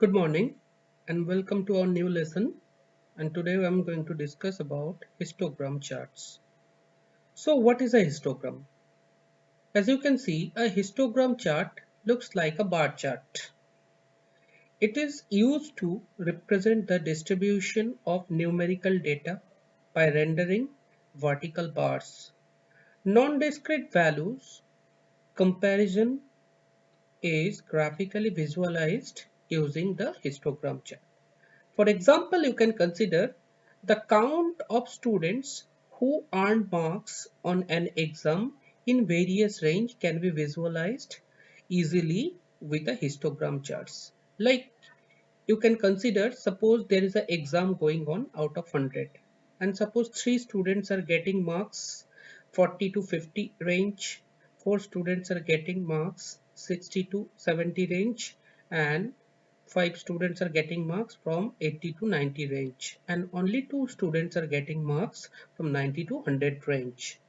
Good morning and welcome to our new lesson, and today I'm going to discuss about histogram charts. So what is a histogram? As you can see, a histogram chart looks like a bar chart. It is used to represent the distribution of numerical data by rendering vertical bars. Non-discrete values comparison is graphically visualized using the histogram chart. For example, you can consider the count of students who earned marks on an exam in various range can be visualized easily with a histogram charts. Like you can consider, suppose there is an exam going on out of 100 and suppose 3 students are getting marks 40 to 50 range, 4 students are getting marks 60 to 70 range, and 5 students are getting marks from 80 to 90 range, and only 2 students are getting marks from 90 to 100 range.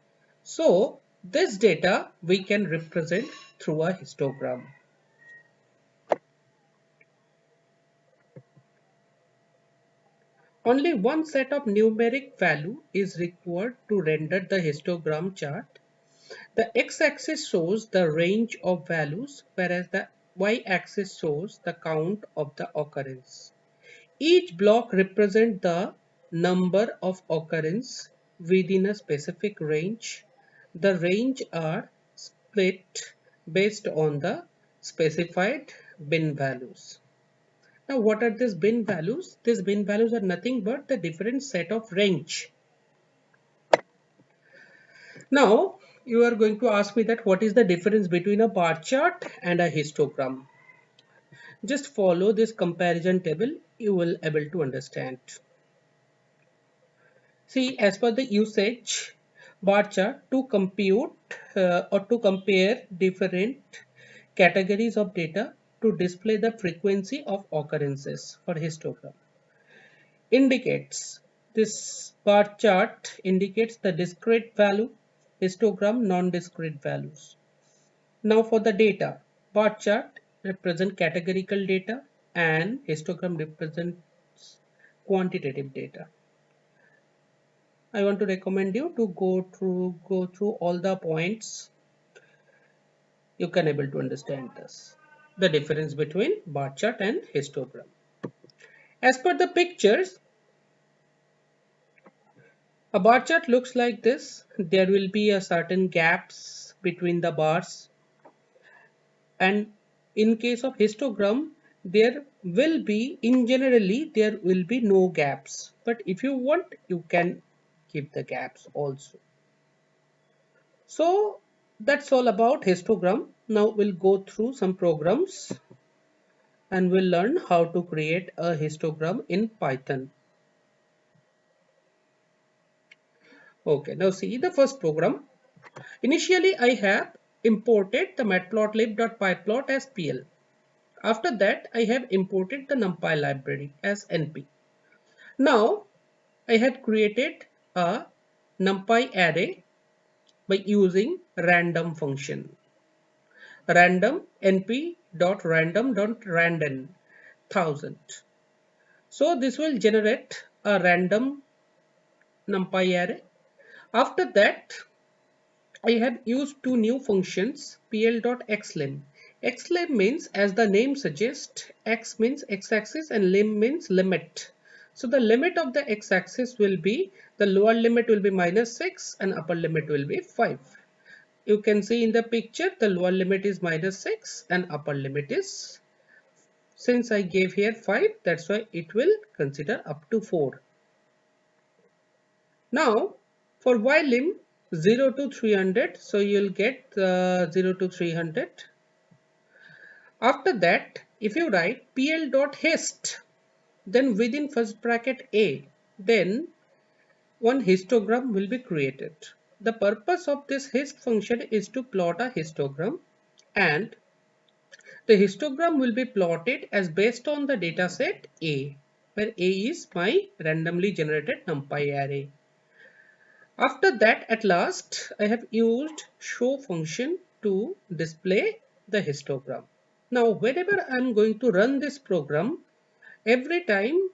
So this data we can represent through a histogram. Only one set of numeric value is required to render the histogram chart. The x-axis shows the range of values, whereas the y-axis shows the count of the occurrence. Each block represents the number of occurrence within a specific range. The range are split based on the specified bin values. Now, what are these bin values? These bin values are nothing but the different set of range. Now, you are going to ask me that what is the difference between a bar chart and a histogram? Just follow this comparison table, you will able to understand. See, as per the usage bar chart to compute or to compare different categories of data to display the frequency of occurrences for histogram. Indicates this bar chart indicates the discrete value, histogram non-discrete values. Now for the data, bar chart represent categorical data and histogram represents quantitative data. I want to recommend you to go through all the points. You can able to understand this. The difference between bar chart and histogram. As per the pictures, a bar chart looks like this. There will be a certain gaps between the bars, and in case of histogram, there will be in generally there will be no gaps. But if you want, you can give the gaps also. So that's all about histogram. Now we'll go through some programs and we'll learn how to create a histogram in Python. Okay, now see the first program. Initially, I have imported the matplotlib.pyplot as PL. After that, I have imported the NumPy library as NP. Now, I have created a NumPy array by using random function. Random np.random.random 1000. So this will generate a random NumPy array. After that, I have used two new functions, pl.xlim. Xlim means, as the name suggests, x means x-axis and lim means limit. So the limit of the x-axis will be, the lower limit will be -6 and upper limit will be 5. You can see in the picture the lower limit is -6 and upper limit is, since I gave here 5, that's why it will consider up to 4. Now for ylim 0 to 300, so you'll get 0 to 300. After that, if you write pl.hist, then within first bracket a, then one histogram will be created. The purpose of this hist function is to plot a histogram, and the histogram will be plotted as based on the data set A, where A is my randomly generated NumPy array. After that, at last, I have used show function to display the histogram. Now whenever I'm going to run this program, every time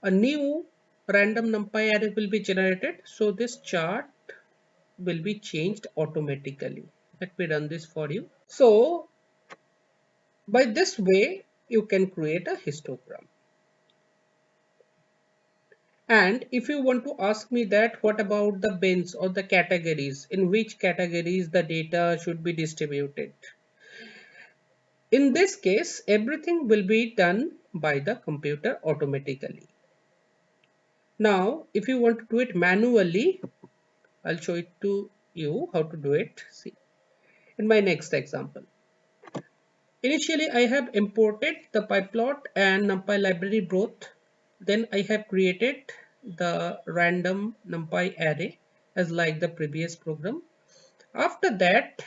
a new random numpy array will be generated, so this chart will be changed automatically. Let me run this for you. So by this way you can create a histogram. And if you want to ask me that what about the bins or the categories, in which categories the data should be distributed, in this case everything will be done by the computer automatically. Now if you want to do it manually, I'll show it to you how to do it. See, in my next example, initially I have imported the pyplot and numpy library both. Then I have created the random numpy array as like the previous program. After that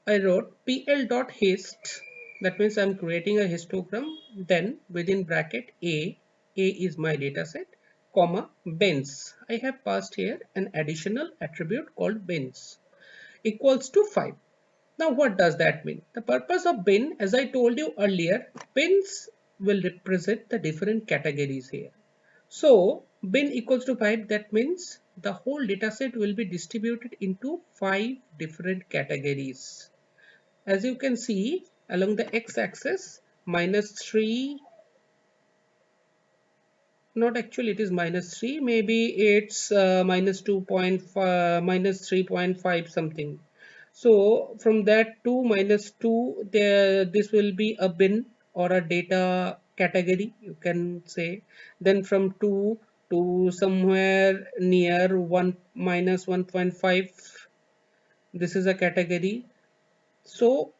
I wrote pl.hist, that means I'm creating a histogram. Then within bracket A is my data set, comma bins. I have passed here an additional attribute called bins equals to 5. Now what does that mean? The purpose of bin, as I told you earlier, bins will represent the different categories here. So bin equals to 5, that means the whole data set will be distributed into 5 different categories. As you can see along the x-axis, -3, not actually it is -3, maybe it's -2.5, -3.5 something. So from that to -2, there this will be a bin or a data category, you can say. Then from 2 to somewhere near 1 -1.5, this is a category. So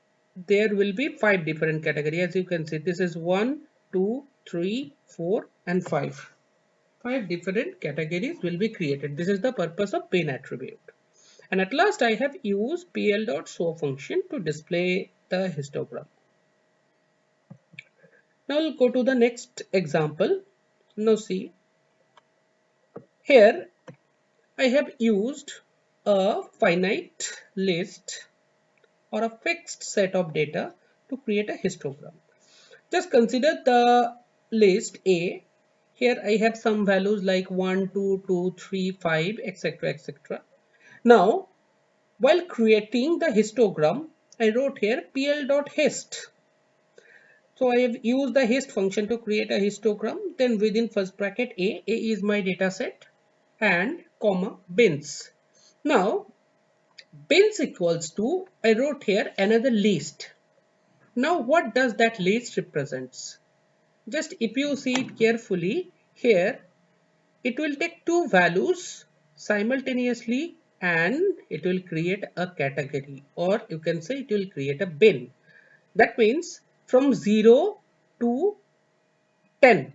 there will be 5 different categories. As you can see, this is 1, 2, 3, 4 and 5. 5 different categories will be created. This is the purpose of bin attribute. And at last I have used pl.show function to display the histogram. Now we'll go to the next example. Now see, here I have used a finite list or a fixed set of data to create a histogram. Just consider the list A. Here I have some values like 1, 2, 2, 3, 5, etc. etc. Now, while creating the histogram, I wrote here pl.hist. So I have used the hist function to create a histogram. Then within first bracket A is my data set and comma bins. Now, bins equals to, I wrote here another list. Now what does that list represents? Just if you see it carefully, here it will take two values simultaneously and it will create a category, or you can say it will create a bin. That means from 0 to 10,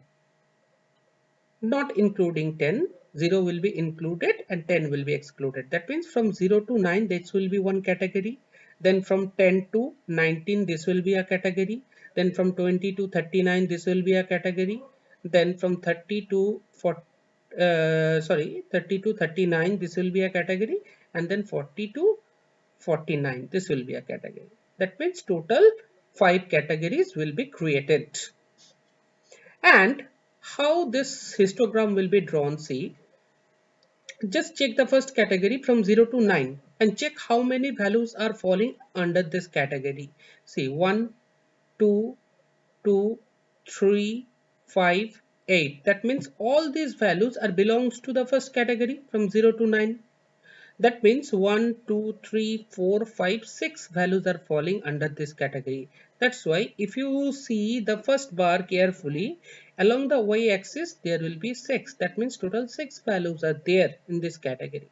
not including 10, 0 will be included and 10 will be excluded. That means from 0 to 9 this will be one category. Then from 10 to 19 this will be a category. Then from 20 to 39 this will be a category. Then from 30 to 40, 30 to 39 this will be a category, and then 40 to 49 this will be a category. That means total 5 categories will be created. And how this histogram will be drawn, see, just check the first category from 0 to 9 and check how many values are falling under this category. See, 1, 2, 2, 3, 5, 8. That means all these values are belongs to the first category from 0 to 9. That means 1, 2, 3, 4, 5, 6 values are falling under this category. That's why if you see the first bar carefully, along the y-axis there will be 6. That means total 6 values are there in this category.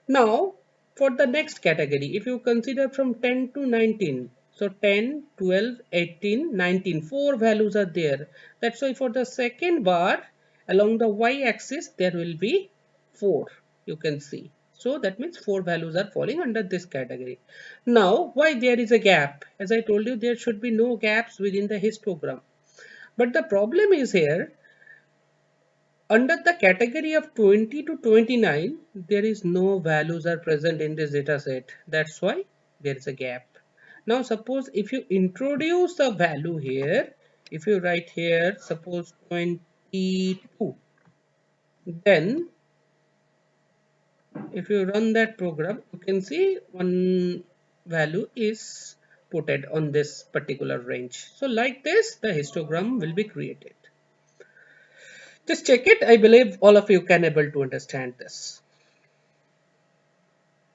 Now for the next category, if you consider from 10 to 19, so 10, 12, 18, 19, 4 values are there. That's why for the second bar along the y-axis there will be 4, you can see. So that means 4 values are falling under this category. Now why there is a gap? As I told you, there should be no gaps within the histogram. But the problem is here, under the category of 20 to 29, there is no values are present in this data set. That's why there is a gap. Now suppose if you introduce a value here, if you write here suppose 22, then if you run that program, you can see one value is put on this particular range. So like this, the histogram will be created. Just check it. I believe all of you can able to understand this.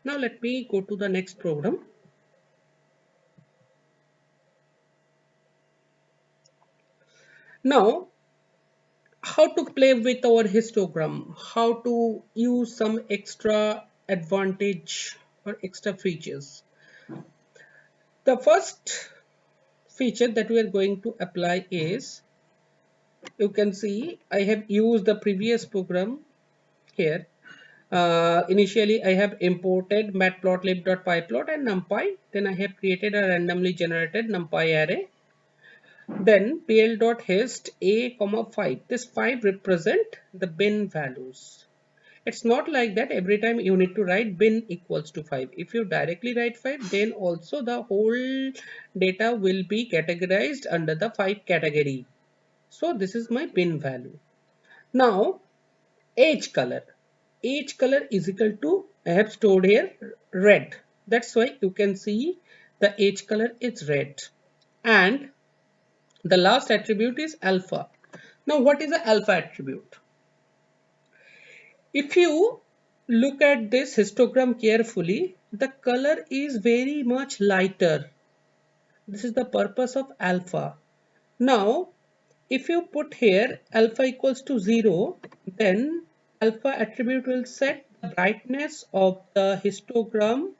Now let me go to the next program. Now, how to play with our histogram, how to use some extra advantage or extra features. The first feature that we are going to apply is, you can see I have used the previous program here. Initially I have imported matplotlib.pyplot and numpy. Then I have created a randomly generated numpy array. Then pl.hist a comma 5. This 5 represent the bin values. It's not like that every time you need to write bin equals to 5. If you directly write 5, then also the whole data will be categorized under the 5 category. So this is my bin value. Now age color. Age color is equal to, I have stored here red. That's why you can see the age color is red. And the last attribute is alpha. Now what is the alpha attribute? If you look at this histogram carefully, the color is very much lighter. This is the purpose of alpha. Now, if you put here alpha equals to 0, then alpha attribute will set the brightness of the histogram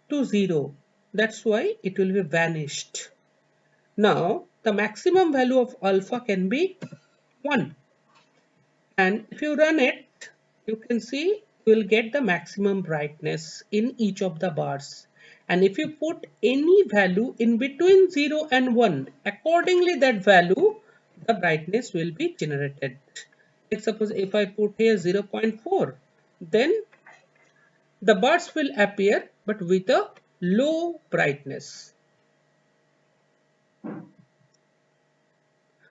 to 0. That's why it will be vanished. Now, the maximum value of alpha can be 1. And if you run it, you can see you will get the maximum brightness in each of the bars. And if you put any value in between 0 and 1, accordingly that value, the brightness will be generated. Like suppose if I put here 0.4, then the bars will appear but with a low brightness.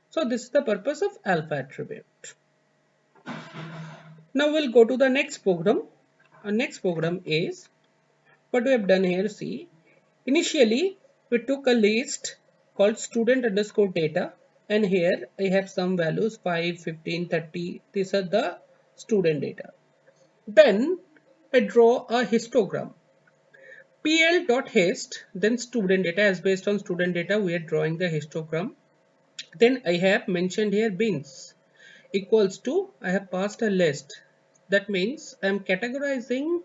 So this is the purpose of alpha attribute. Now we'll go to the next program. Our next program is, what we have done here, see, initially we took a list called student underscore data, and here I have some values 5, 15, 30. These are the student data. Then I draw a histogram. pl.hist, then student data, as based on student data we are drawing the histogram. Then I have mentioned here bins equals to, I have passed a list. That means I am categorizing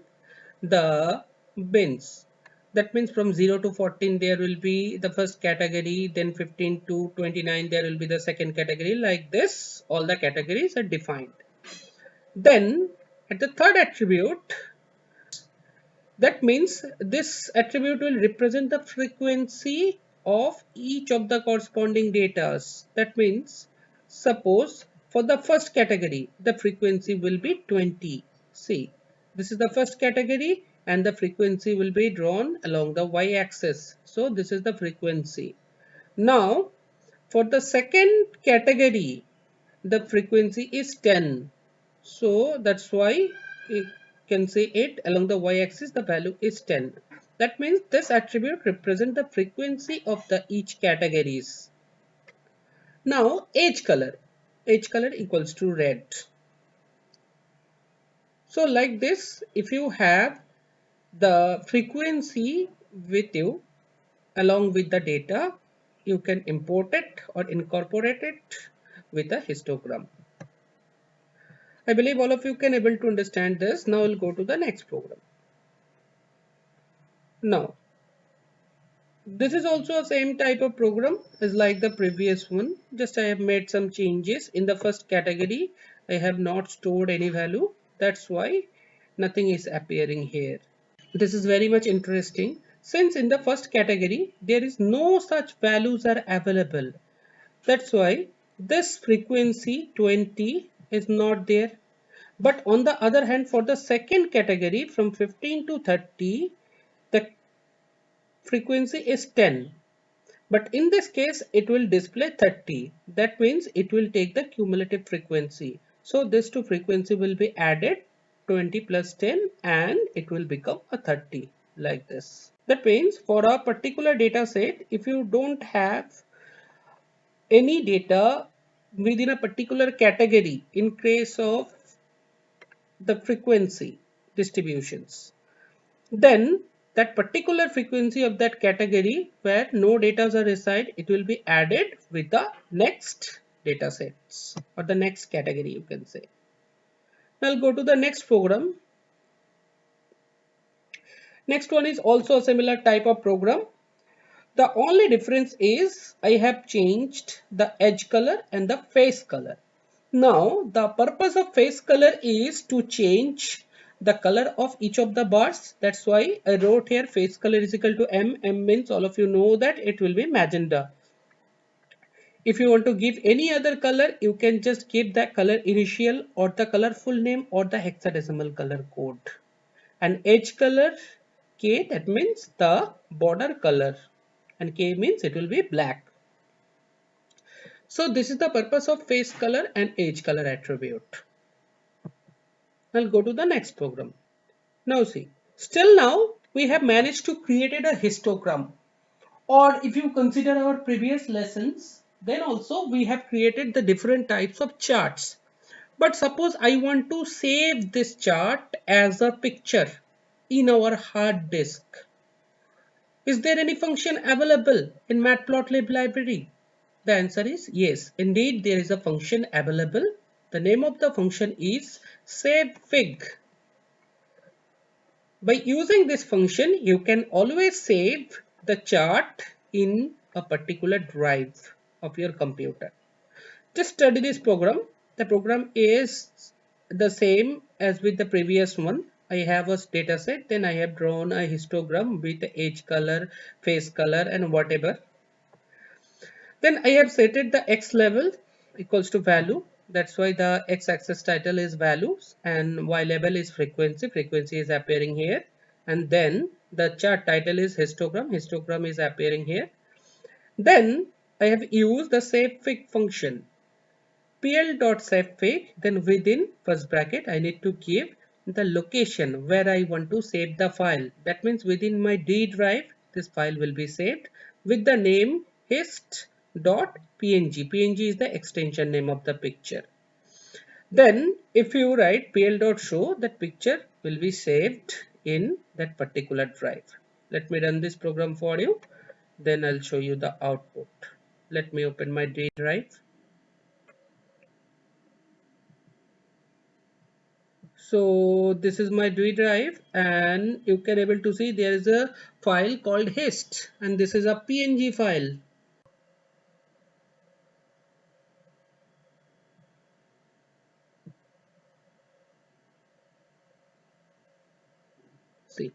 the bins. That means from 0 to 14 there will be the first category, then 15 to 29 there will be the second category. Like this, all the categories are defined. Then at the third attribute, that means this attribute will represent the frequency of each of the corresponding data. That means suppose for the first category the frequency will be 20. See, this is the first category and the frequency will be drawn along the y-axis. So this is the frequency. Now for the second category the frequency is 10. So that's why you can say it along the y-axis the value is 10. That means this attribute represents the frequency of the each categories. Now age color equals to red. So like this, if you have the frequency with you along with the data, you can import it or incorporate it with a histogram. I believe all of you can able to understand this. Now we'll go to the next program. Now this is also a same type of program as like the previous one. Just I have made some changes. In the first category I have not stored any value. That's why nothing is appearing here. This is very much interesting. Since in the first category there is no such values are available. That's why this frequency 20 is not there. But on the other hand, for the second category from 15 to 30, the frequency is 10. But in this case, it will display 30. That means it will take the cumulative frequency. So this two frequency will be added, 20 plus 10, and it will become a 30 like this. That means for a particular data set, if you don't have any data within a particular category in case of the frequency distributions, then that particular frequency of that category where no data are reside, it will be added with the next data sets or the next category, you can say. Now I'll go to the next program. Next one is also a similar type of program. The only difference is I have changed the edge color and the face color. Now the purpose of face color is to change the color of each of the bars. That's why I wrote here face color is equal to M. M means all of you know that it will be magenta. If you want to give any other color, you can just give the color initial or the color full name or the hexadecimal color code. And edge color K, that means the border color, and K means it will be black. So this is the purpose of face color and edge color attribute. I'll go to the next program. Now see, still now we have managed to create a histogram, or if you consider our previous lessons, then also we have created the different types of charts. But suppose I want to save this chart as a picture in our hard disk. Is there any function available in Matplotlib library? The answer is yes, indeed there is a function available. The name of the function is savefig. By using this function, you can always save the chart in a particular drive of your computer. Just study this program. The program is the same as with the previous one. I have a data set, then I have drawn a histogram with the edge color, face color, and whatever. Then I have set the x level equals to value. That's why the x-axis title is values and y level is frequency. Frequency is appearing here. And then the chart title is histogram. Histogram is appearing here. Then I have used the savefig function. pl.savefig, then within first bracket I need to give the location where I want to save the file. That means within my D drive this file will be saved with the name hist.png. png is the extension name of the picture. Then if you write pl.show, that picture will be saved in that particular drive. Let me run this program for you, then I'll show you the output. Let me open my D drive. So this is my D drive, and you can able to see there is a file called hist, and this is a PNG file. See,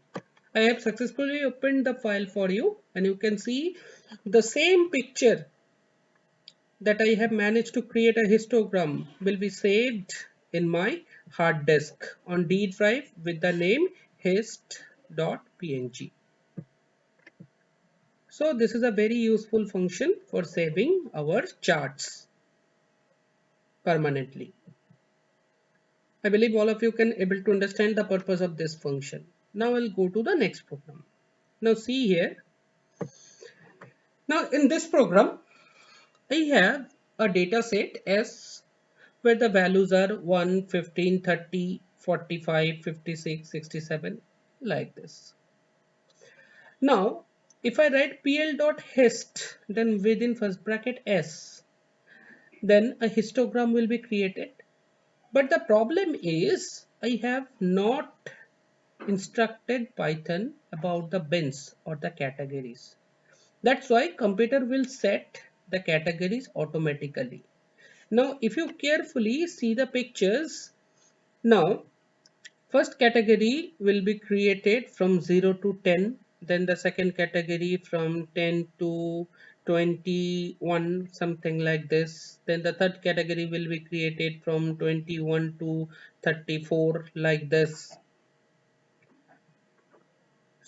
I have successfully opened the file for you, and you can see the same picture that I have managed to create a histogram will be saved in my hard disk on D drive with the name hist.png. So this is a very useful function for saving our charts permanently. I believe all of you can able to understand the purpose of this function. Now I'll go to the next program. Now see here. Now in this program, I have a data set S where the values are 1, 15, 30, 45, 56, 67 like this. Now if I write pl.hist, then within first bracket S, then a histogram will be created. But the problem is I have not instructed Python about the bins or the categories. That's why computer will set the categories automatically. Now if you carefully see the pictures, now first category will be created from 0 to 10, then the second category from 10 to 21, something like this. Then the third category will be created from 21 to 34 like this.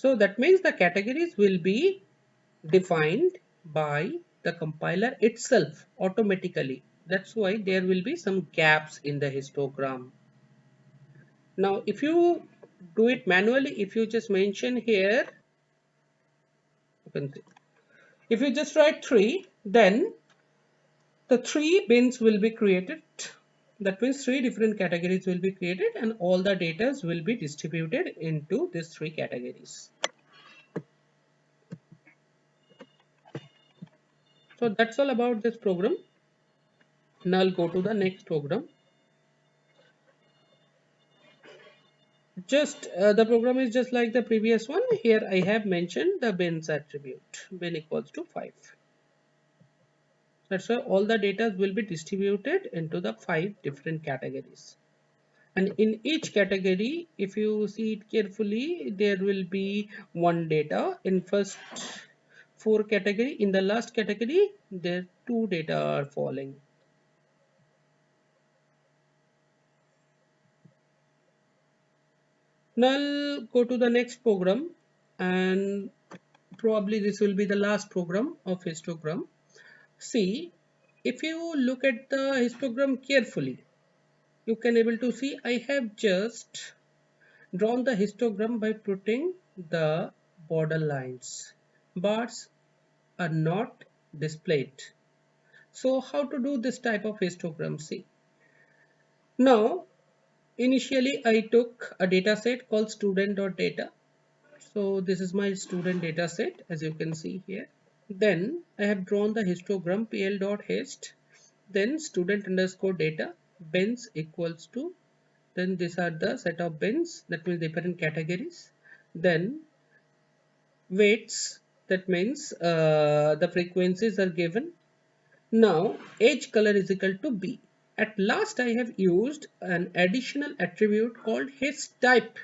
So that means the categories will be defined by the compiler itself automatically. That's why there will be some gaps in the histogram. Now if you do it manually, if you just mention here, you can see, if you just write 3, then the 3 bins will be created. That means 3 different categories will be created and all the data will be distributed into these 3 categories. So that's all about this program. Now I'll go to the next program. Just the program is just like the previous one. Here I have mentioned the bins attribute, bin equals to 5. That's why all the data will be distributed into the 5 different categories. And in each category, if you see it carefully, there will be one data in first 4 category. In the last category, there 2 data are falling. Now I'll go to the next program, and probably this will be the last program of histogram. See, if you look at the histogram carefully, you can able to see I have just drawn the histogram by putting the border lines. Bars are not displayed. So how to do this type of histogram? See, now initially I took a data set called student.data. So this is my student data set, as you can see here. Then I have drawn the histogram pl.hist, then student underscore data bins equals to, then these are the set of bins, that means different categories. Then weights, that means the frequencies are given. Now age color is equal to B. At last I have used an additional attribute called hist type.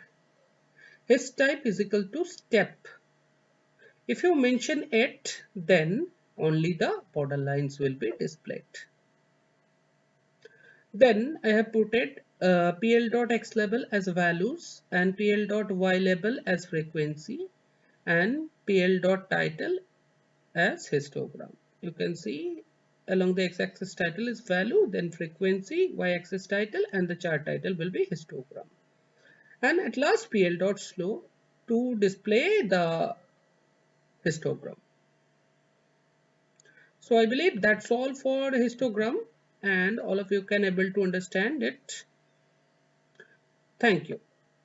Hist type is equal to step. If you mention it, then only the border lines will be displayed. Then I have put it pl.x label as values and pl.y label as frequency and pl.title as histogram. You can see along the x-axis title is value, then frequency, y-axis title, and the chart title will be histogram. And at last pl.slow to display the histogram. So I believe that's all for histogram, and all of you can able to understand it. Thank you.